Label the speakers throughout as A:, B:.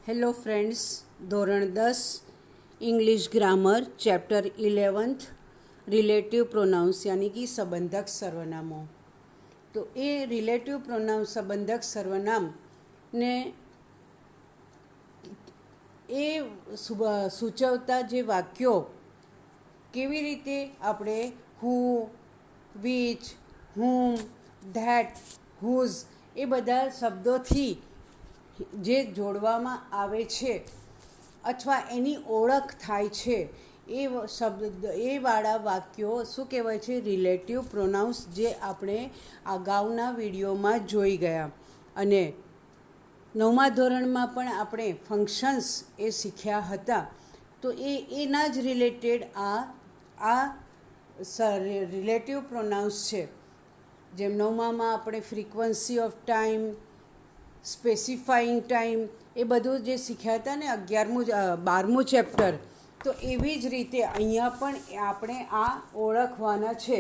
A: Hello friends, ધોરણ 10 English grammar chapter 11th relative pronouns यानी कि संबंधक सर्वनामों। तो ये रिलेटिव प्रोनाउंस संबंधक सर्वनाम ने એ સૂચવતા જે વાક્યો કેવી રીતે આપણે હુ, વિચ, હુમ, ધેટ, હુઝ એ બધા શબ્દોથી જે જોડવામાં આવે છે અથવા એની ઓળખ થાય છે એ શબ્દ એ વાળા વાક્યો શું કહેવાય છે? રિલેટિવ પ્રોનાઉન્સ, જે આપણે અગાઉના વિડીયોમાં જોઈ ગયા. અને 9મા ધોરણમાં પણ આપણે ફંક્શન્સ એ શીખ્યા હતા. તો એના જ રિલેટેડ આ રિલેટિવ પ્રોનાઉન્સ છે. જેમ 9મામાં આપણે frequency of time, specifying time એ બધું જે શીખ્યા હતા ને 12મું ચેપ્ટર, તો એવી જ રીતે અહીંયા પણ આપણે આ ઓળખવાના છે.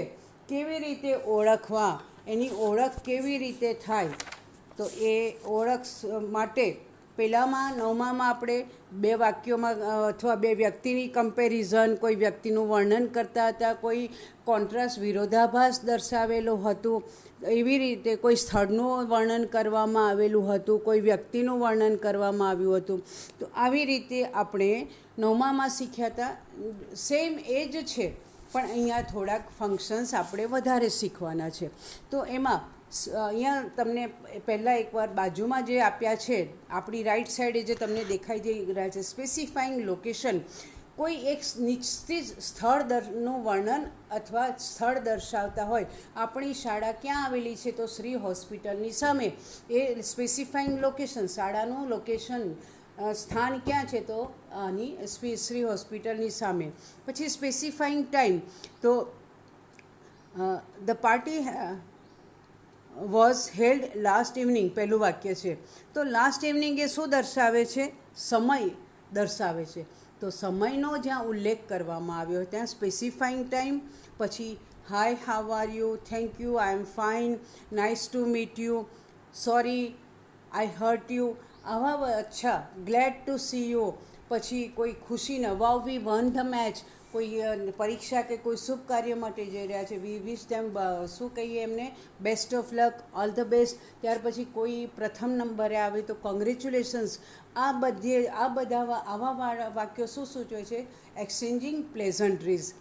A: કેવી રીતે ઓળખવા, એની ઓળખ કેવી રીતે થાય? તો એ ઓળખ માટે પહેલાંમાં 9મામાં આપણે બે વાક્યોમાં અથવા બે વ્યક્તિની કમ્પેરિઝન, કોઈ વ્યક્તિનું વર્ણન કરતા હતા, કોઈ કોન્ટ્રાસ્ટ વિરોધાભાસ દર્શાવેલું હતું, એવી રીતે કોઈ સ્થળનું વર્ણન કરવામાં આવેલું હતું, કોઈ વ્યક્તિનું વર્ણન કરવામાં આવ્યું હતું. તો આવી રીતે આપણે 9મામાં શીખ્યા હતા. સેમ એ જ છે, પણ અહીંયા થોડાક ફંક્શન્સ આપણે વધારે શીખવાના છે. તો એમાં અહીંયા તમને પહેલાં એકવાર બાજુમાં જે આપ્યા છે, આપણી રાઈટ સાઈડે જે તમને દેખાઈ જઈ રહ્યા છે, સ્પેસિફાઈંગ લોકેશન, કોઈ એક નિશ્ચિત સ્થળનું વર્ણન અથવા સ્થળ દર્શાવતા હોય. આપણી શાળા ક્યાં આવેલી છે? તો શ્રી હોસ્પિટલની સામે. એ સ્પેસિફાઈંગ લોકેશન, શાળાનું લોકેશન, સ્થાન ક્યાં છે? તો આની શ્રી હોસ્પિટલની સામે. પછી સ્પેસિફાઈંગ ટાઈમ, તો the party was held last evening, પહેલું વાક્ય છે. તો લાસ્ટ ઇવનિંગ એ શું દર્શાવે છે? સમય દર્શાવે છે. તો સમયનો જ્યાં ઉલ્લેખ કરવામાં આવ્યો ત્યાં સ્પેસિફાઈંગ ટાઈમ. પછી hi, how are you, thank you, I am fine, nice to meet you, sorry I hurt you, આવા અચ્છા, ગ્લેડ ટુ સી યુ. પછી કોઈ ખુશી નવાવવી, વન ધ મેચ, કોઈ પરીક્ષા કે કોઈ શુભ કાર્ય માટે જઈ રહ્યા છે, વી વિશ ધેમ, શું કહીએ એમને? Best of luck, all the best. ત્યાર પછી કોઈ પ્રથમ નંબરે આવે તો કોંગ્રેચ્યુલેશન્સ. આ બધા આવા વાક્યો શું સૂચવે છે? Exchanging pleasantries,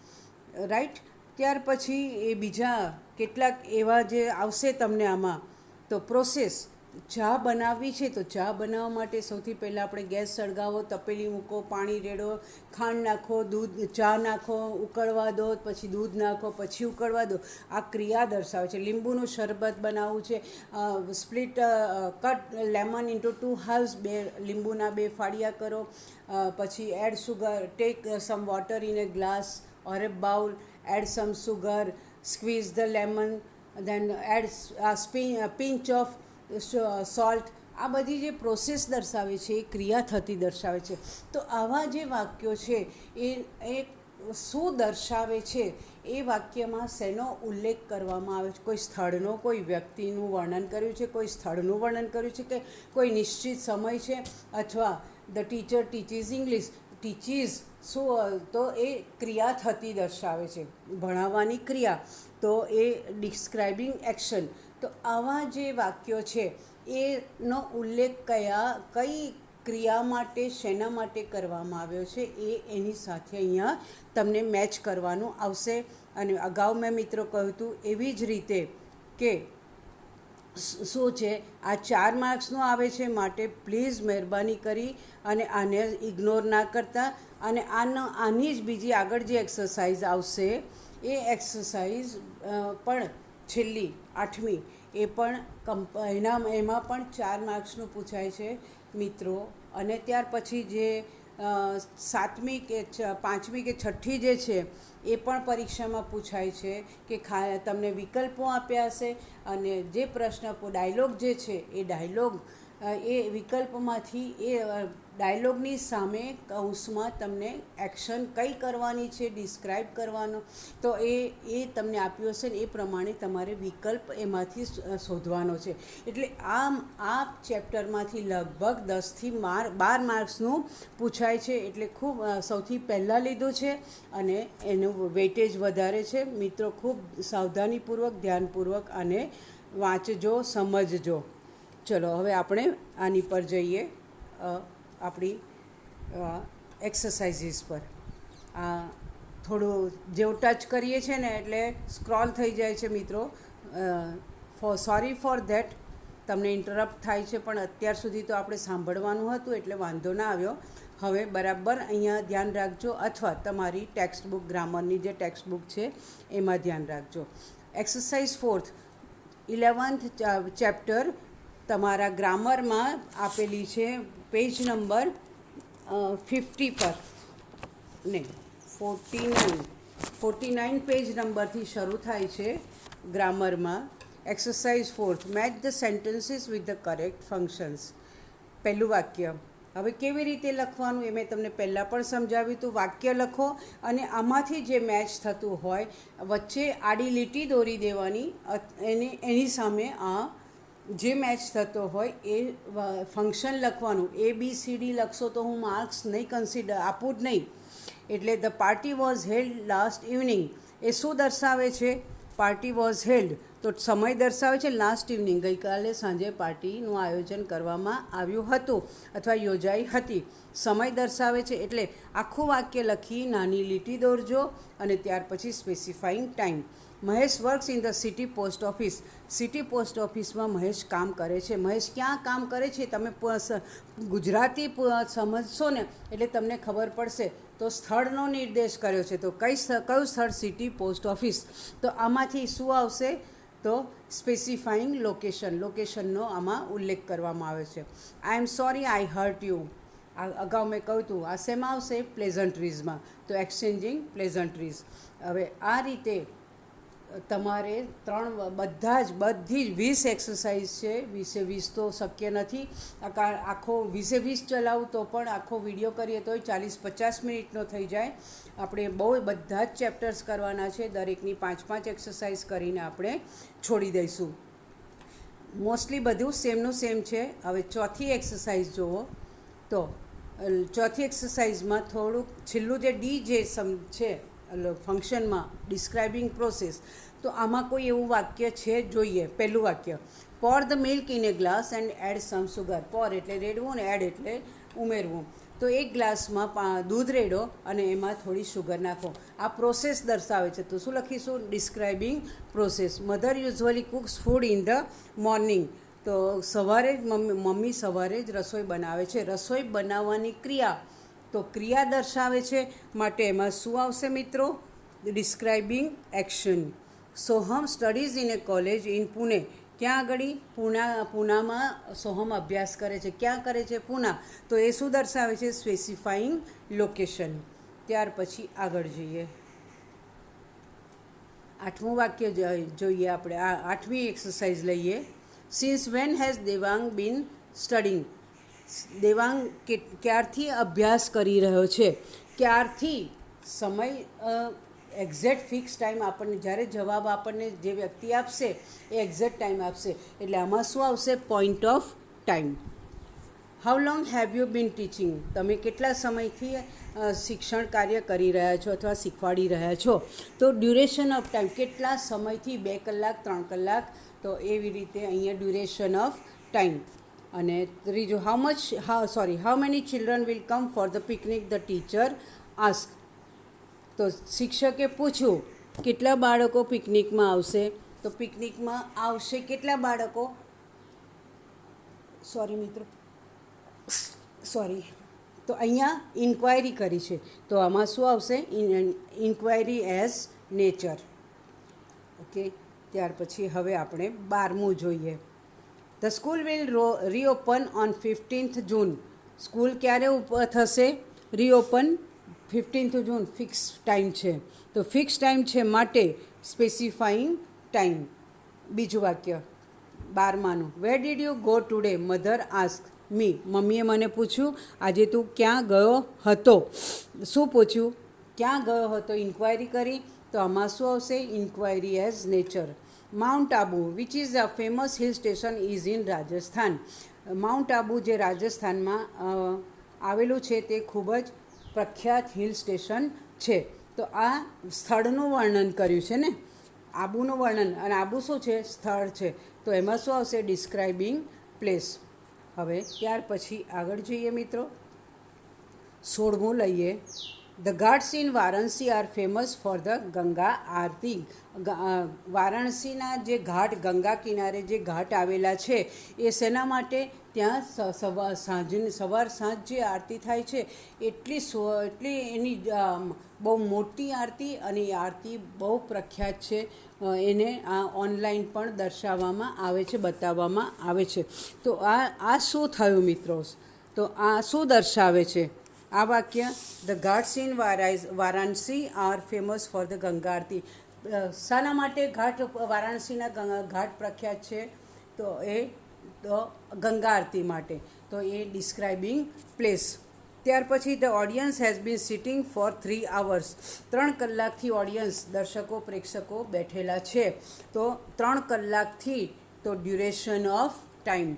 A: right. ત્યાર પછી એ બીજા કેટલાક એવા જે આવશે તમને આમાં. તો પ્રોસેસ, ચા બનાવવી છે તો ચા બનાવવા માટે સૌથી પહેલાં આપણે ગેસ સળગાવો, તપેલી મૂકો, પાણી રેડો, ખાંડ નાખો, દૂધ, ચા નાખો, ઉકળવા દો, પછી દૂધ નાખો, પછી ઉકળવા દો. આ ક્રિયા દર્શાવે છે. લીંબુનું શરબત બનાવવું છે, કટ લેમન ઇન્ટુ 2 હાલ્વ્સ, લીંબુના 2 ફાળિયા કરો. પછી add sugar, take some water in a glass or a bowl, add some sugar, squeeze the lemon, then add pinch of salt. આ બધી જે પ્રોસેસ દર્શાવે છે, એ ક્રિયા થતી દર્શાવે છે. તો આવા જે વાક્યો છે એ શું દર્શાવે છે? એ વાક્યમાં શેનો ઉલ્લેખ કરવામાં આવે છે? કોઈ સ્થળનો, કોઈ વ્યક્તિનું વર્ણન કર્યું છે, કોઈ સ્થળનું વર્ણન કર્યું છે, કે કોઈ નિશ્ચિત સમય છે, અથવા ધ ટીચર ટીચીઝ ઇંગ્લિશ, ટીચીઝ શું? તો એ ક્રિયા થતી દર્શાવે છે, ભણાવવાની ક્રિયા. તો એ ડિસ્ક્રાઇબિંગ એક્શન. તો આવા જે વાક્યો છે એનો ઉલ્લેખ કઈ ક્રિયા માટે, શેના માટે કરવામાં આવ્યો છે, એની સાથે અહીંયા તમને મેચ કરવાનું આવશે. અને અગાઉ મેં મિત્રો કહ્યું હતું એવી જ રીતે કે શું છે, આ 4 માર્ક્સનું આવે છે, માટે પ્લીઝ મહેરબાની કરી અને આને ઇગ્નોર ના કરતા. અને આની જ બીજી આગળ જે એક્સરસાઇઝ આવશે એ એક્સરસાઇઝ પણ છેલ્લી 8મી, એ પણ એમાં પણ 4 માર્ક્સનું પૂછાય છે મિત્રો. અને ત્યાર પછી જે 7મી કે 5મી કે 6ઠ્ઠી જે છે એ પણ પરીક્ષામાં પૂછાય છે. કે તમને વિકલ્પો આપ્યા હશે અને જે પ્રશ્ન ડાયલોગ જે છે એ ડાયલોગ એ વિકલ્પમાંથી એ ડાયલોગની સામે કૌંસમાં તમને એક્શન કઈ કરવાની છે ડિસ્ક્રાઇબ કરવાનો, તો એ તમને આપ્યું હશે ને એ પ્રમાણે તમારે વિકલ્પ એમાંથી શોધવાનો છે. એટલે આ ચેપ્ટરમાંથી લગભગ 10થી 12 માર્ક્સનું પૂછાય છે. એટલે ખૂબ સૌથી પહેલાં લીધું છે અને એનું વેઇટેજ વધારે છે. મિત્રો ખૂબ સાવધાનીપૂર્વક ધ્યાનપૂર્વક આને વાંચજો, સમજજો. ચલો હવે આપણે આની પર જઈએ, આપણી એક્સરસાઇઝીસ પર. આ થોડું જેવું ટચ કરીએ છીએ ને એટલે સ્ક્રોલ થઈ જાય છે મિત્રો. સોરી ફોર ધેટ, તમને ઇન્ટરપ્ટ થાય છે, પણ અત્યાર સુધી તો આપણે સાંભળવાનું હતું એટલે વાંધો ના આવ્યો. હવે બરાબર અહીંયા ધ્યાન રાખજો, અથવા તમારી ટેક્સ્ટ બુક, ગ્રામરની જે ટેક્સ્ટ બુક છે એમાં ધ્યાન રાખજો. એક્સરસાઇઝ 4th 11th ચેપ્ટર તમારા ગ્રામરમાં આપેલી છે, પેજ નંબર 50 પર ને 49 પેજ નંબરથી શરૂ થાય છે ગ્રામરમાં. Exercise 4th match the sentences with the correct functions. પહેલું વાક્ય. હવે કેવી રીતે લખવાનું એ મેં તમને પહેલાં પણ સમજાવ્યું હતું. વાક્ય લખો અને આમાંથી જે મેચ થતું હોય વચ્ચે આડી લીટી દોરી દેવાની, એની સામે આ જે મેચ થતો હોય એ ફંક્શન લખવાનું. ABCD લખશો તો હું માર્ક્સ નહીં આપું જ નહીં. એટલે the party was held last evening, એ શું દર્શાવે છે? પાર્ટી વોઝ હેલ્ડ, તો સમય દર્શાવે છે લાસ્ટ ઇવનિંગ, ગઈકાલે સાંજે પાર્ટીનું આયોજન કરવામાં આવ્યું હતું અથવા યોજાઈ હતી. સમય દર્શાવે છે એટલે આખું વાક્ય લખી નાની લીટી દોરજો અને ત્યાર પછી specifying time. Mahesh works in the city post office. City post ઓફિસમાં મહેશ કામ કરે છે. મહેશ ક્યાં કામ કરે છે તમે ગુજરાતી સમજશો ને એટલે તમને ખબર પડશે. તો સ્થળનો નિર્દેશ કર્યો છે, તો કયું સ્થળ? City post office. તો આમાંથી શું આવશે? તો સ્પેસિફાઈંગ લોકેશન, લોકેશનનો આમાં ઉલ્લેખ કરવામાં આવે છે. I am sorry I hurt you, અગાઉ મેં કહ્યું હતું. આ શેમાં આવશે? પ્લેઝન્ટ્રીઝમાં. તો એક્સચેન્જિંગ પ્લેઝન્ટ્રીઝ. હવે આ રીતે તમારે બધી જ 20 એક્સરસાઇઝ છે. 20 તો શક્ય નથી, આખો 20 ચલાવું તો પણ આખો વિડીયો કરીએ તોય 40-50 મિનિટનો થઈ જાય. આપણે બધા જ ચેપ્ટર્સ કરવાના છે. દરેકની 5-5 એક્સરસાઇઝ કરીને આપણે છોડી દઈશું. મોસ્ટલી બધું સેમનું સેમ છે. હવે ચોથી એક્સરસાઇઝ જુઓ. તો ચોથી એક્સરસાઇઝમાં થોડુંક છેલ્લું જે ડી જે છે ફંક્શનમાં, ડિસ્ક્રાઇબિંગ પ્રોસેસ, તો આમાં કોઈ એવું વાક્ય છે? જોઈએ. પહેલું વાક્ય, pour the milk in a glass and add some sugar. Pour એટલે રેડવું ને એડ એટલે ઉમેરવું. તો એક ગ્લાસમાં દૂધ રેડો અને એમાં થોડી શુગર નાખો. આ પ્રોસેસ દર્શાવે છે. તો શું લખીશું? Describing process. Mother usually cooks food in the morning. તો સવારે જ મમ્મી સવારે જ રસોઈ બનાવે છે. રસોઈ બનાવવાની ક્રિયા, તો ક્રિયા દર્શાવે છે, માટે એમાં શું આવશે મિત્રો? Describing action. Soham studies in A college in Pune. ક્યાં આગળ? પૂનામાં સોહમ અભ્યાસ કરે છે. ક્યાં કરે છે? પૂના. તો એ શું દર્શાવે છે? Specifying location. ત્યાર પછી આગળ જઈએ. 8મું વાક્ય જોઈએ આપણે. 8મી એક્સરસાઇઝ લઈએ. Since when has Devang been studying. Devang ક્યારથી અભ્યાસ કરી રહ્યો છે? ક્યારથી? સમય એક્ઝેક્ટ ફિક્સ ટાઈમ આપણને, જ્યારે જવાબ આપણને જે વ્યક્તિ આપશે એ એક્ઝેક્ટ ટાઈમ આપશે. એટલે આમાં શું આવશે? Point of time. How long have you bin teaching. તમે કેટલા સમયથી શિક્ષણ કાર્ય કરી રહ્યા છો અથવા શીખવાડી રહ્યા છો? તો ડ્યુરેશન ઓફ ટાઈમ, કેટલા સમયથી? 2 કલાક, 3 કલાક. તો એવી રીતે અહીંયા ડ્યુરેશન ઓફ ટાઈમ. અને ત્રીજું, how many children will come for the picnic the teacher ask. તો શિક્ષકે પૂછ્યું કેટલા બાળકો પિકનિકમાં આવશે? તો પિકનિકમાં આવશે કેટલા બાળકો? તો અહીંયા ઇન્ક્વાયરી કરી છે, તો આમાં શું આવશે? Inquiry as nature. ઓકે. ત્યાર પછી હવે આપણે 12મું જોઈએ. The school will reopen on 15th June. School ક્યારે થશે? રીઓપન 15th જૂન. ફિક્સ ટાઈમ છે, તો ફિક્સ ટાઈમ છે માટે સ્પેસિફાઈંગ ટાઈમ. બીજું વાક્ય, 12માનું, where did you go today, mother ask me, મમ્મીએ મને પૂછ્યું આજે તું ક્યાં ગયો હતો. શું પૂછ્યું? ક્યાં ગયો હતો, ઇન્ક્વાયરી કરી. તો આમાં શું આવશે? Inquiry as nature. Mount Abu which is a famous hill station is in Rajasthan. Mount Abu જે રાજસ્થાનમાં આવેલું છે તે ખૂબ જ પ્રખ્યાત હિલ સ્ટેશન છે. તો આ સ્થળનું વર્ણન કર્યું છે ને, આબુનું વર્ણન. અને આબુ શું છે? સ્થળ છે. તો એમાં શું આવશે? Describing place. હવે ત્યાર પછી આગળ જોઈએ મિત્રો. 16મું લઈએ. The ghats in Varanasi are famous for the Ganga aarti. વારાણસીના જે ઘાટ, ગંગા કિનારે જે ઘાટ આવેલા છે એ શેના માટે? ત્યાં સવાર સાંજ જે આરતી થાય છે એટલી એની બહુ મોટી આરતી, અને એ આરતી બહુ પ્રખ્યાત છે. એને આ ઓનલાઈન પણ દર્શાવવામાં આવે છે, બતાવવામાં આવે છે. તો આ શું થયું મિત્રો? તો આ શું દર્શાવે છે આ વાક્ય? The ghats in Varanasi are famous for the Ganga aarti. શાના માટે ઘાટ, વારાણસીના ઘાટ પ્રખ્યાત છે? તો ગંગા આરતી માટે. તો એ ડિસ્ક્રાઇબિંગ પ્લેસ. ત્યાર પછી the audience has been sitting for 3 hours. 3 કલાકથી ઓડિયન્સ, દર્શકો, પ્રેક્ષકો બેઠેલા છે. તો 3 કલાકથી, તો ડ્યુરેશન ઓફ ટાઈમ.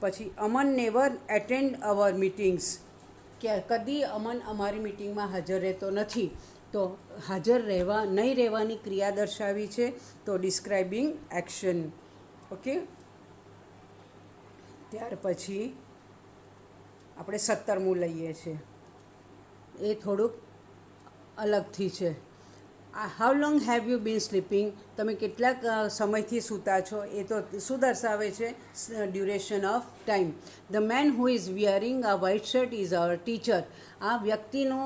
A: પછી અમન નેવર એટેન્ડ અવર મીટિંગ્સ. કે કદી અમન અમારી મિટિંગમાં હાજર રહેતો નથી. તો હાજર નહીં રહેવાની ક્રિયા દર્શાવી છે. તો ડિસ્ક્રાઇબિંગ એક્શન. ઓકે. ત્યાર પછી આપણે 17મું લઈએ છીએ. એ થોડુંક અલગથી છે. How long have you bin sleeping. તમે કેટલાક સમયથી સૂતા છો. એ તો શું દર્શાવે છે? Duration of time. The main who is wearing a white shirt is our teacher. આ વ્યક્તિનું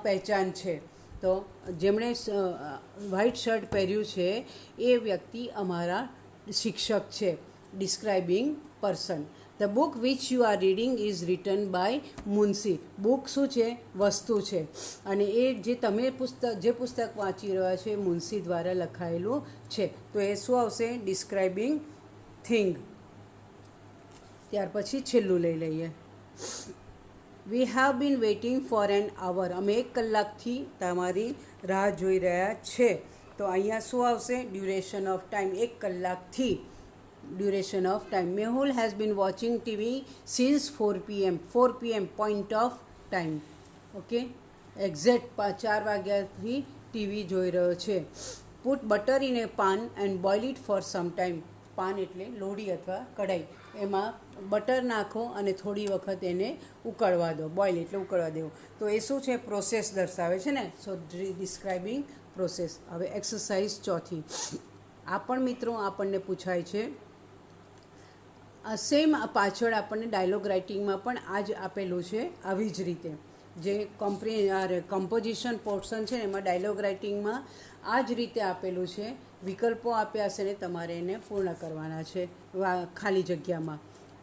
A: પહેચાન છે. તો જેમણે વ્હાઇટ શર્ટ પહેર્યું છે એ વ્યક્તિ અમારા શિક્ષક છે. Describing person. The book which you are reading is written by Munshi. Book શું છે? વસ્તુ છે. અને એ જે તમે પુસ્તક વાંચી રહ્યા છો એ મુનશી દ્વારા લખાયેલું છે. તો એ શું આવશે? Describing thing. ત્યાર પછી છેલ્લું લઈ લઈએ. We have been waiting for an hour. અમે 1 કલાકથી તમારી રાહ જોઈ રહ્યા છે. તો અહીંયા શું આવશે? Duration of time. 1 કલાકથી, duration of time. Mehul has been watching TV since 4 PM. 4 PM point of time. Okay. Exact 4 વાગ્યાથી ટીવી જોઈ રહ્યો છે. Put butter in a pan and boil it for some time. Pan એટલે લોઢી અથવા કઢાઈ. એમાં બટર નાખો અને થોડી વખત એને ઉકળવા દો. બોઇલ એટલે ઉકળવા દેવું. તો એ શું છે? પ્રોસેસ દર્શાવે છે ને. સો ડિસ્ક્રાઇબિંગ પ્રોસેસ. હવે એક્સરસાઇઝ 4. આ પણ મિત્રો આપણને પૂછાય છે. સેમ પાછળ આપણને ડાયલોગ રાઇટિંગમાં પણ આ જ આપેલું છે. આવી જ રીતે જે કમ્પોઝિશન પોર્શન છે ને એમાં ડાયલોગ રાઇટિંગમાં આ જ રીતે આપેલું છે. વિકલ્પો આપ્યા છે ને તમારે એને પૂર્ણ કરવાના છે ખાલી જગ્યામાં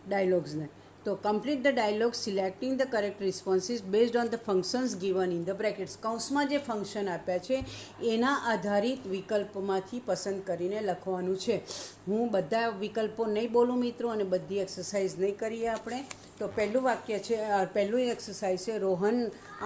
A: ડાયલોગ્સને. તો complete the dialogue selecting the correct responses based on the functions given in the brackets. કૌંસમાં જે ફંક્શન આપ્યા છે એના આધારિત વિકલ્પમાંથી પસંદ કરીને લખવાનું છે. હું બધા વિકલ્પો નહીં બોલું મિત્રો, અને બધી એક્સરસાઇઝ નહીં કરીએ આપણે. તો પહેલું વાક્ય છે, પહેલું એક્સરસાઇઝ છે. Rohan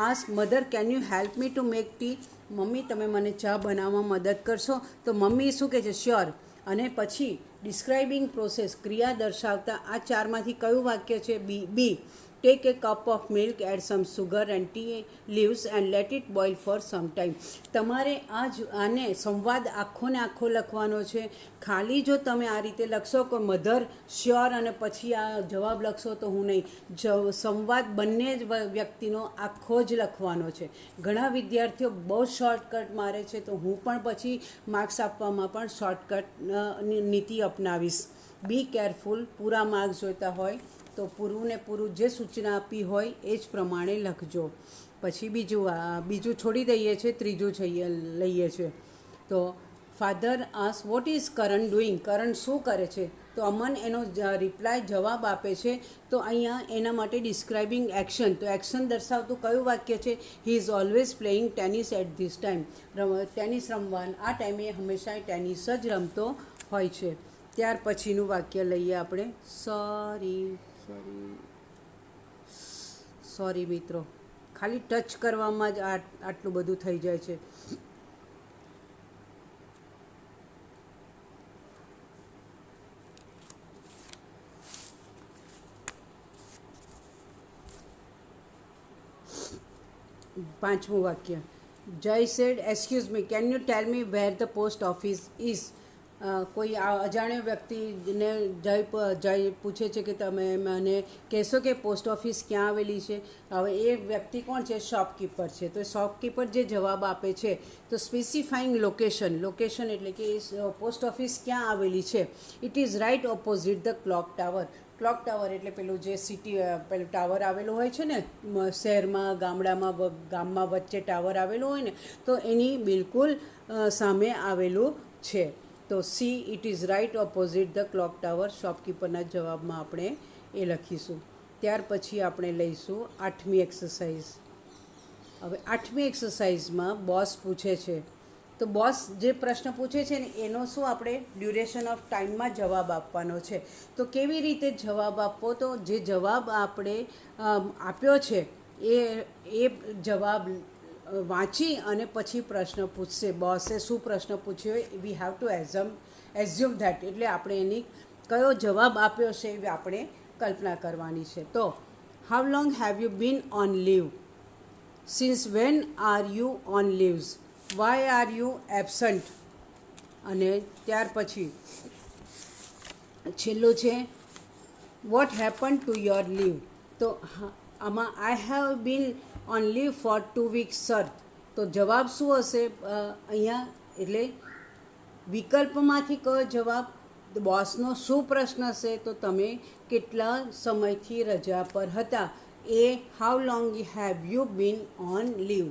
A: ask mother can you help me to make tea. Mummy તમે મને ચા બનાવવામાં મદદ કરશો? તો મમ્મી શું કહે છે? શ્યોર. અને પછી ડિસ્ક્રાઇબિંગ પ્રોસેસ, ક્રિયા દર્શાવતા આ 4માંથી કયું વાક્ય છે? B. Take a cup of milk, add some sugar and tea leaves and let it boil for some time. તમારે આને સંવાદ આખો ને આખો લખવાનો છે. ખાલી જો તમે આ રીતે લખશો કે મધર શ્યોર અને પછી આ જવાબ લખશો તો હું નહીં. સંવાદ બંને જ વ્યક્તિનો આખો જ લખવાનો છે. ઘણા વિદ્યાર્થીઓ બહુ શોર્ટકટ મારે છે, તો હું પણ પછી માર્ક્સ આપવામાં પણ શોર્ટકટ નીતિ અપનાવીશ. Be careful. પૂરા માર્ક્સ જોઈતા હોય તો પૂરું ને પૂરું જે સૂચના આપી હોય એ જ પ્રમાણે લખજો. પછી બીજું છોડી દઈએ છીએ. ત્રીજું લઈએ છીએ. તો father ask what is Karan doing. Karan શું કરે છે? તો અમન એનો રિપ્લાય જવાબ આપે છે. તો અહીંયા એના માટે ડિસ્ક્રાઇબિંગ એક્શન. તો એક્શન દર્શાવતું કયું વાક્ય છે? He is always playing tennis at this time. Tennis રમવા આ ટાઈમે હંમેશા ટેનિસ જ રમતો હોય છે. ત્યાર પછીનું વાક્ય લઈએ આપણે. સોરી મિત્રો, ખાલી ટચ કરવામાં જ આટલું બધું થઈ જાય છે. પાંચમું વાક્ય. Jay said, excuse me, can you tell me where the post office is. કોઈ અજાણ્યો વ્યક્તિને જય પૂછે છે કે તમે મને કહેશો કે પોસ્ટ ઓફિસ ક્યાં આવેલી છે. હવે એ વ્યક્તિ કોણ છે? શોપકીપર છે. તો શોપકીપર જે જવાબ આપે છે તો સ્પેસિફાઈંગ લોકેશન એટલે કે પોસ્ટ ઓફિસ ક્યાં આવેલી છે. It is right opposite the clock tower. Clock tower એટલે પેલું જે પેલું ટાવર આવેલું હોય છે ને શહેરમાં, ગામમાં વચ્ચે ટાવર આવેલું હોય ને, તો એની બિલકુલ સામે આવેલું છે. તો see, it is right opposite the clock tower. શોપકીપરના જવાબમાં આપણે એ લખીશું. ત્યાર પછી આપણે લઈશું 8મી એક્સરસાઇઝ. હવે 8મી એક્સરસાઇઝમાં બોસ પૂછે છે. તો બોસ જે પ્રશ્ન પૂછે છે ને એનો શું આપણે ડ્યુરેશન ઓફ ટાઈમમાં જવાબ આપવાનો છે. તો કેવી રીતે જવાબ આપવો? તો જે જવાબ આપણે આપ્યો છે એ જવાબ વાંચી અને પછી પ્રશ્ન પૂછશે. બોસે શું પ્રશ્ન પૂછ્યો we have to assume that, એટલે આપણે એની કયો જવાબ આપ્યો છે એ આપણે કલ્પના કરવાની છે. તો how long have you been on leave? Since when are you on leaves? Why are you absent? અને ત્યાર પછી છેલ્લું છે what happen to your leave? તો આમાં I have been on leave for 2 weeks sir. તો જવાબ શું હશે અહીંયા? એટલે વિકલ્પમાંથી કયો જવાબ? બોસનો શું પ્રશ્ન છે? તો તમે કેટલા સમયથી રજા પર હતા? એ how long have you been on leave?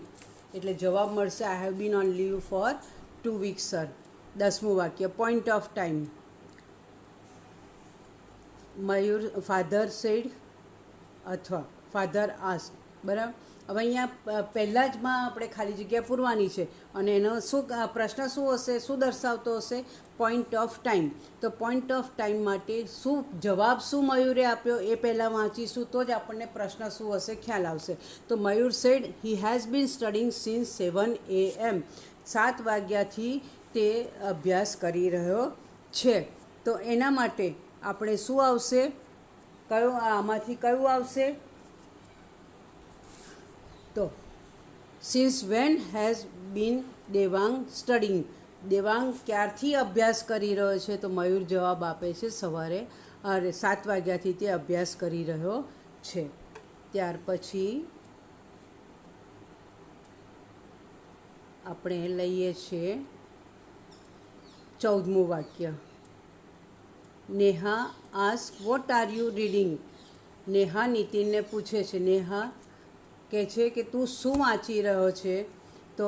A: એટલે જવાબ મળશે I have been on leave for 2 weeks sir. 10મું વાક્ય. Point of time. Mayur father said અથવા ફાધર આસ્ક. બરાબર. હવે અહીંયા પહેલાં જમાં આપણે ખાલી જગ્યા પૂરવાની છે અને એનો શું પ્રશ્ન શું હશે, શું દર્શાવતો હશે? Point of time. તો પોઈન્ટ ઓફ ટાઈમ માટે શું જવાબ શું મયુરે આપ્યો એ પહેલાં વાંચીશું તો જ આપણને પ્રશ્ન શું હશે ખ્યાલ આવશે. તો Mayur said he has been studying since 7 AM. 7 વાગ્યાથી તે અભ્યાસ કરી રહ્યો છે. તો એના માટે આપણે શું આવશે? આમાંથી કયું આવશે? તો since when has been Devang studying? Devang ક્યારથી અભ્યાસ કરી રહ્યો છે? તો મયુર જવાબ આપે છે સવારે 7 વાગ્યાથી તે અભ્યાસ કરી રહ્યો છે. ત્યાર પછી આપણે લઈએ છીએ 14મું વાક્ય. Neha ask what are you reading? Neha નીતિનને પૂછે છે. નેહા કહે છે કે તું શું વાંચી રહ્યો છે? તો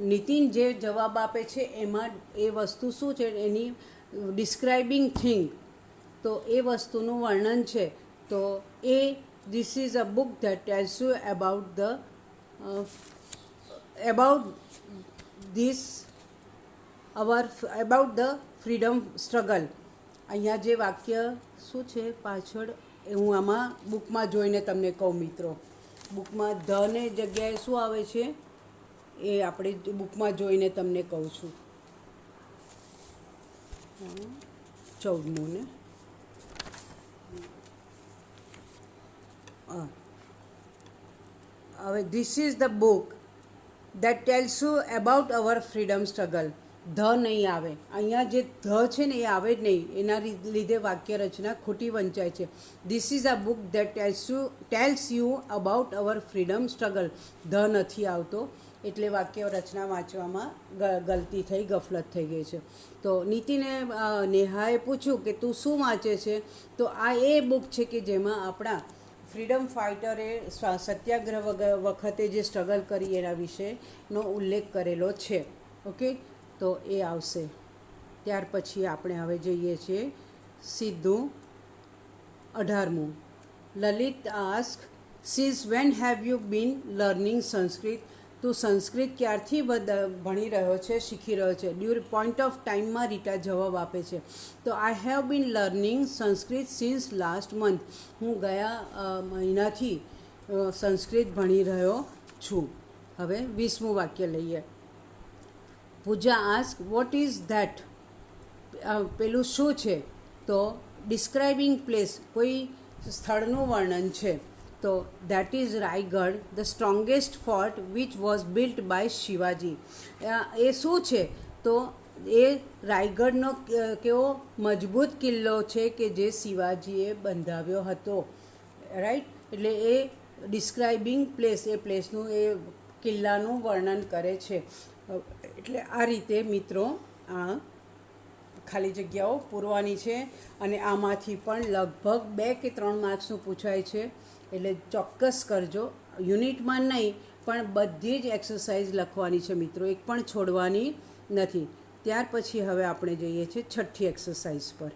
A: નીતિન જે જવાબ આપે છે એમાં એ વસ્તુ શું છે એની ડિસ્ક્રાઇબિંગ થિંગ, તો એ વસ્તુનું વર્ણન છે. તો એ this is a book that tells you about the freedom struggle. અહીંયા જે વાક્ય શું છે પાછળ એ હું આમાં બુકમાં જોઈને તમને કહું મિત્રો. બુકમાં ધને જગ્યાએ શું આવે છે એ આપણે બુકમાં જોઈને તમને કહું છું. 14મું ને હવે this is the book that tells you about our freedom struggle. The નહીં આવે અહીંયા, જે ધ છે ને એ આવે જ નહીં, એના લીધે વાક્ય રચના ખોટી વંચાય છે. This is a book that tells you about our freedom struggle. The નથી આવતો એટલે વાક્ય રચના વાંચવામાં ગલતી થઈ, ગફલત થઈ ગઈ છે. તો નીતિને નેહાએ પૂછ્યું કે તું શું વાંચે છે? તો આ એ બુક છે કે જેમાં આપણા ફ્રીડમ ફાઇટરે સત્યાગ્રહ વખતે જે સ્ટ્રગલ કરી એના વિશેનો ઉલ્લેખ કરેલો છે. ઓકે, તો એ આવશે. ત્યાર પછી આપણે હવે જઈએ છીએ સીધું 18મું. Lalit ask since when have you been learning Sanskrit? તું સંસ્કૃત ક્યારથી ભણી રહ્યો છે, શીખી રહ્યો છે? પોઈન્ટ ઓફ ટાઈમમાં રીટા જવાબ આપે છે. તો આઈ have bin learning Sanskrit since last month. હું ગયા મહિનાથી સંસ્કૃત ભણી રહ્યો છું. હવે 20મું વાક્ય લઈએ. પૂજા આસ્ક વોટ ઇઝ ધેટ? પેલું શું છે? તો ડિસ્ક્રાઇબિંગ પ્લેસ, કોઈ સ્થળનું વર્ણન છે. તો that is Raigad, the strongest fort which was built by Shivaji. એ શું છે? તો એ રાયગઢનો કેવો મજબૂત કિલ્લો છે કે જે શિવાજીએ બંધાવ્યો હતો. રાઈટ, એટલે એ ડિસ્ક્રાઇબિંગ પ્લેસ, એ પ્લેસનું, એ કિલ્લાનું વર્ણન કરે છે. એટલે આ રીતે મિત્રો આ ખાલી જગ્યાઓ પૂરવાની છે અને આમાંથી પણ લગભગ 2 કે 3 માર્ક્સનું પૂછાય છે. એટલે ચોક્કસ કરજો. યુનિટમાં નહીં પણ બધી જ એક્સરસાઇઝ લખવાની છે મિત્રો, એક પણ છોડવાની નથી. ત્યાર પછી હવે આપણે જઈએ છીએ છઠ્ઠી એક્સરસાઇઝ પર.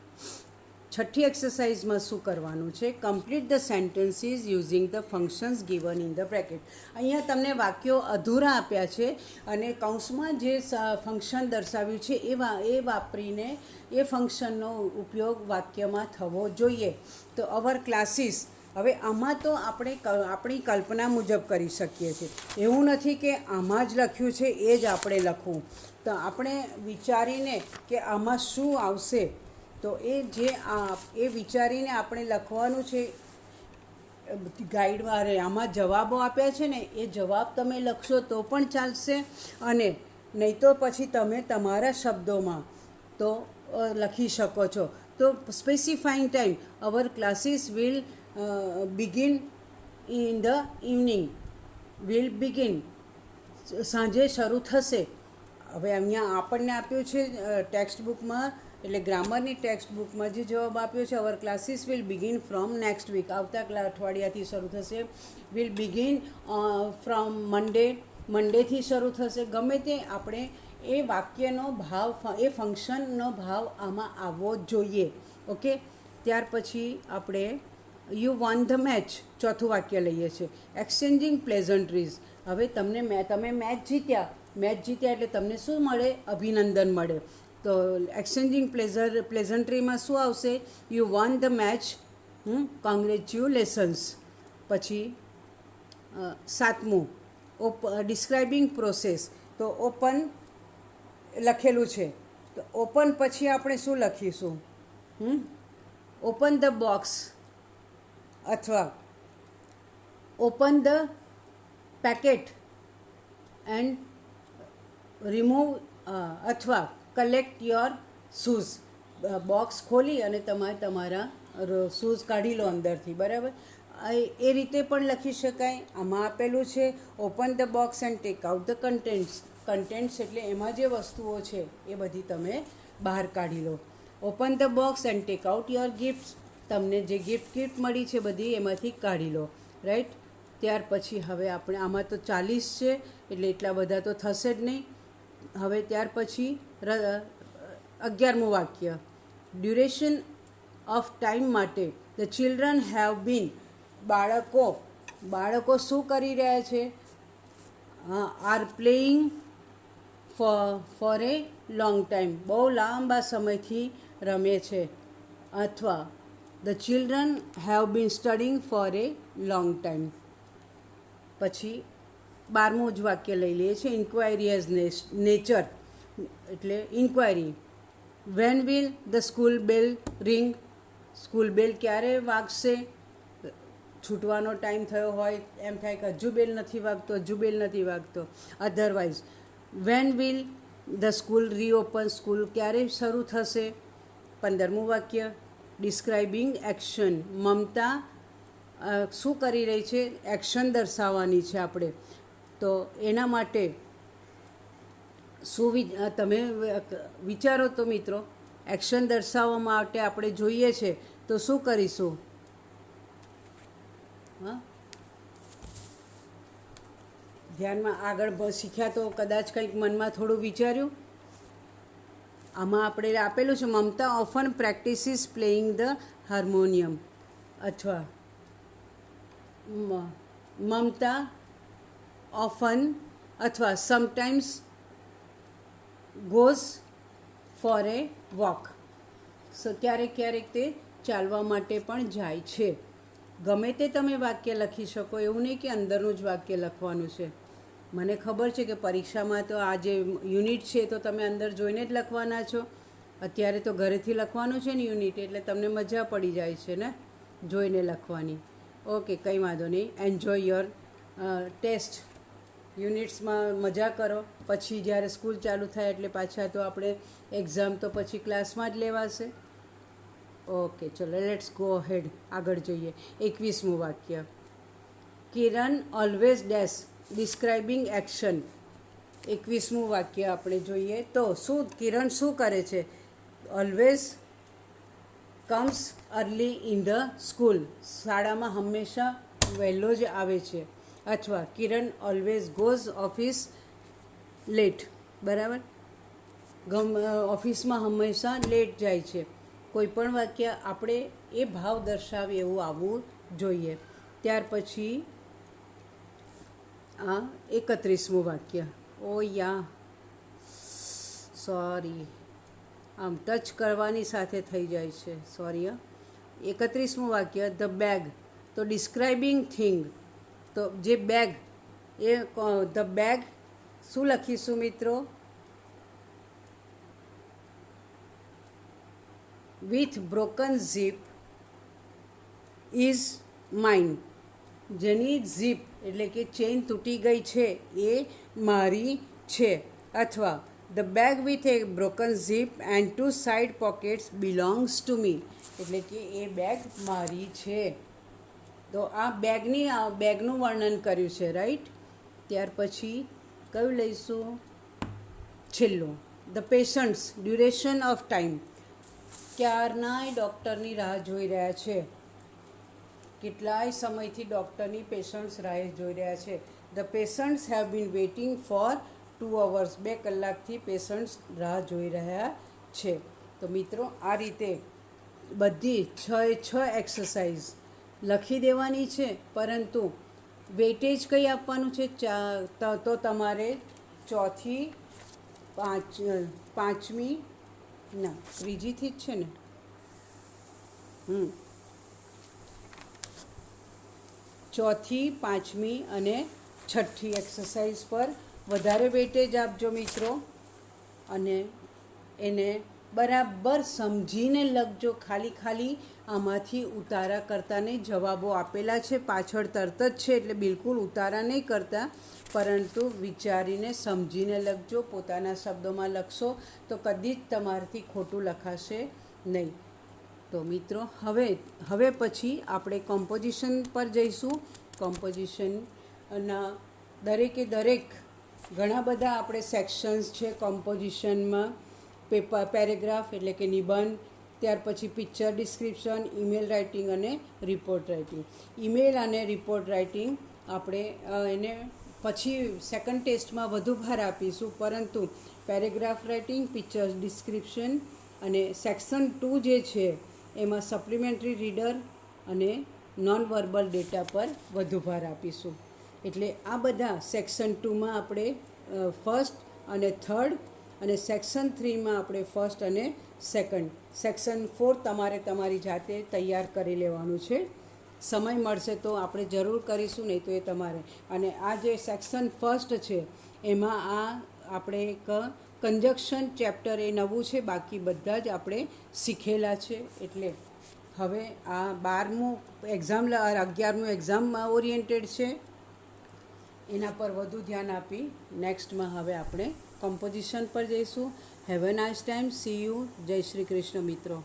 A: છઠ્ઠી એક્સરસાઇઝમાં શું કરવાનું છે? Complete the sentences using the functions given in the bracket. અહીંયા તમને વાક્યો અધૂરા આપ્યા છે અને કૌંસમાં જે ફંક્શન દર્શાવ્યું છે એ વાપરીને એ ફંક્શનનો ઉપયોગ વાક્યમાં થવો જોઈએ. તો અવર ક્લાસીસ, હવે આમાં તો આપણે આપણી કલ્પના મુજબ કરી શકીએ છીએ. એવું નથી કે આમાં જ લખ્યું છે એ જ આપણે લખવું. તો આપણે વિચારીને કે આમાં શું આવશે, તો એ વિચારીને આપણે લખવાનું છે. ગાઈડમાં આમાં જવાબો આપ્યા છે ને, એ જવાબ તમે લખશો તો પણ ચાલશે, અને નહીં તો પછી તમે તમારા શબ્દોમાં તો લખી શકો છો. તો specifying time, our classes will begin in the evening. Will begin, સાંજે શરૂ થશે. હવે અહીંયા આપણને આપ્યું છે ટેક્સ્ટ બુકમાં, એટલે ગ્રામરની ટેક્સ્ટ બુકમાં જે જવાબ આપ્યો છે, our classes will begin from next week, આવતા અઠવાડિયાથી શરૂ થશે. વિલ બિગિન ફ્રોમ મંડેથી શરૂ થશે. ગમે તે આપણે એ વાક્યનો ભાવ, એ ફંક્શનનો ભાવ આમાં આવવો જોઈએ. ઓકે, ત્યાર પછી આપણે યુ વોન ધ મેચ, ચોથું વાક્ય લઈએ છીએ. એક્સચેન્જિંગ પ્લેઝન્ટ્રીઝ. હવે તમે મેચ જીત્યા એટલે તમને શું મળે? અભિનંદન મળે. તો એક્સચેન્જિંગ પ્લેઝન્ટ્રીમાં શું આવશે? You won the match, congratulations. પછી 7મું ડિસ્ક્રાઇબિંગ પ્રોસેસ. તો ઓપન લખેલું છે, તો ઓપન પછી આપણે શું લખીશું? ઓપન ધ બોક્સ, અથવા open the packet and remove, અથવા કલેક્ટ યોર શૂઝ. બોક્સ ખોલી અને તમારા શૂઝ કાઢી લો અંદરથી. બરાબર, એ રીતે પણ લખી શકાય. આમાં આપેલું છે open the box and take out the contents, એટલે એમાં જે વસ્તુઓ છે એ બધી તમે બહાર કાઢી લો. Open the box and take out your gifts, તમને જે ગિફ્ટ મળી છે બધી એમાંથી કાઢી લો. રાઈટ, ત્યાર પછી હવે આપણે આમાં તો 40 છે એટલે એટલા બધા તો થશે જ નહીં. હવે ત્યાર પછી 11મું વાક્ય, ડ્યુરેશન ઓફ ટાઈમ માટે. ધ ચિલ્ડ્રન હેવ બીન, બાળકો શું કરી રહ્યા છે? Are playing for a long time, બહુ લાંબા સમયથી રમે છે. અથવા the children have been studying for a long time. પછી 12મું જ વાક્ય લઈ લઈએ છીએ. ઇન્ક્વાયરી એઝ નેચર, એટલે inquiry. When will the school bell ring, school bell ક્યારે વાગશે? છૂટવાનો ટાઈમ થયો હોય એમ થાય કે હજુ બેલ નથી વાગતો. Otherwise when will the school reopen, school ક્યારે શરૂ થશે? 15મું વાક્ય, ડિસ્ક્રાઇબિંગ એક્શન. મમતા શું કરી રહી છે? એક્શન દર્શાવવાની છે આપણે. તો એના માટે તમે વિચારો તો મિત્રો, એક્શન દર્શાવવા માટે આપણે જોઈએ છે તો શું કરીશું? ધ્યાનમાં આગળ શીખ્યા તો કદાચ કંઈક મનમાં થોડું વિચાર્યું. આમાં આપણે આપેલું છે Mamta often practises playing the harmonium, અથવા મમતા ઓફન અથવા sometimes goes for a walk. ક્યારેક ક્યારેક તે ચાલવા માટે પણ જાય છે. ગમે તે તમે વાક્ય લખી શકો, એવું નહીં કે અંદરનું જ વાક્ય લખવાનું છે. મને ખબર છે કે પરીક્ષામાં તો આ જે યુનિટ છે તો તમે અંદર જોઈને જ લખવાના છો. અત્યારે તો ઘરેથી લખવાનું છે ને યુનિટ, એટલે તમને મજા પડી જાય છે ને જોઈને લખવાની. ઓકે, કંઈ વાંધો નહીં. Enjoy your test. યુનિટ્સમાં મજા કરો. પછી જ્યારે સ્કૂલ ચાલુ થાય એટલે પાછા તો આપણે એક્ઝામ તો પછી ક્લાસમાં જ લેવાશે. ઓકે, ચલો લેટ્સ ગો હેડ. આગળ જોઈએ. 21મું વાક્ય. કિરણ ઓલવેઝ ડેશ ડિસ્ક્રાઇબિંગ એક્શન. 21મું વાક્ય આપણે જોઈએ તો કિરણ શું કરે છે? Always comes early in the school. શાળામાં હંમેશા વહેલો જ આવે છે. અથવા કિરણ ઓલવેઝ ગોઝ ઓફિસ લેટ. બરાબર, ઓફિસમાં હંમેશા લેટ જાય છે. કોઈ પણ વાક્ય આપણે એ ભાવ દર્શાવે એવું આવવું જોઈએ. ત્યાર પછી આ 31મું વાક્ય. ઓ યા સોરી, આમ ટચ કરવાની સાથે થઈ જાય છે, સોરી. 31મું વાક્ય. The bag. તો ડિસ્ક્રાઇબિંગ થિંગ. તો જે બેગ એ ધ બેગ શું લખીશું મિત્રો? With broken zip is mine. જેની ઝીપ એટલે કે ચેઇન તૂટી ગઈ છે એ મારી છે. અથવા the bag with a broken zip and 2 side pockets belongs to me. એટલે કે એ બેગ મારી છે. તો આ બેગનું વર્ણન કર્યું છે, રાઈટ. ત્યાર પછી કયું લઈશું? છેલ્લું. The patients duration of time. ક્યારનાય ડૉક્ટરની રાહ જોઈ રહ્યા છે. કેટલાય સમયથી ડૉક્ટરની પેશન્ટ્સ રાહ જોઈ રહ્યા છે. The patients have been waiting for 2 hours. 2 કલાકથી પેશન્ટ્સ રાહ જોઈ રહ્યા છે. તો મિત્રો આ રીતે બધી 6 એક્સરસાઇઝ લખી દેવાની છે, પરંતુ વેઇટેજ કઈ આપવાનું છે? તો તમારે 4થી 5મી ના 3જીથી જ છે ને. 4થી 5મી અને 6ઠ્ઠી એક્સરસાઇઝ પર વધારે વેઇટેજ આપજો મિત્રો. અને એને બરાબર સમજીને લખજો. ખાલી આમાંથી ઉતારા કરતા નહીં. જવાબો આપેલા છે પાછળ તરત જ છે, એટલે બિલકુલ ઉતારા નહીં કરતા, પરંતુ વિચારીને સમજીને લખજો. પોતાના શબ્દોમાં લખશો તો કદી જ તમારાથી ખોટું લખાશે નહીં. તો મિત્રો હવે પછી આપણે કોમ્પોઝિશન પર જઈશું. કોમ્પોઝિશનના દરેક ઘણા બધા આપણે સેક્શન્સ છે કોમ્પોઝિશનમાં. પેરેગ્રાફ એટલે કે નિબંધ, ત્યાર પછી પિક્ચર ડિસ્ક્રિપ્શન, ઈમેલ રાઇટિંગ અને રિપોર્ટ રાઇટિંગ. ઈમેલ અને રિપોર્ટ રાઇટિંગ આપણે એને પછી સેકન્ડ ટેસ્ટમાં વધુ ભાર આપીશું, પરંતુ પેરેગ્રાફ રાઇટિંગ, પિક્ચર ડિસ્ક્રિપ્શન અને સેક્શન 2 જે છે એમાં સપ્લિમેન્ટરી રીડર અને નોન વર્બલ ડેટા પર વધુ ભાર આપીશું. એટલે આ બધા સેક્શન 2માં આપણે ફર્સ્ટ અને થર્ડ, અને સેક્શન 3માં આપણે ફર્સ્ટ અને સેકન્ડ. સેક્શન 4 તમારે તમારી જાતે તૈયાર કરી લેવાનું છે. સમય મળશે તો આપણે જરૂર કરીશું, નહીં તો એ તમારે. અને આ જે સેક્શન ફર્સ્ટ છે એમાં આપણે એક કંજક્શન ચેપ્ટર એ નવું છે, બાકી બધા જ આપણે શીખેલા છે. એટલે હવે આ 12મું એક્ઝામ 11મું એક્ઝામમાં ઓરિએન્ટેડ છે, એના પર વધુ ધ્યાન આપી નેક્સ્ટમાં હવે આપણે કમ્પોઝિશન પર જઈશું. Have a nice time. C you. જય શ્રી કૃષ્ણ મિત્રો.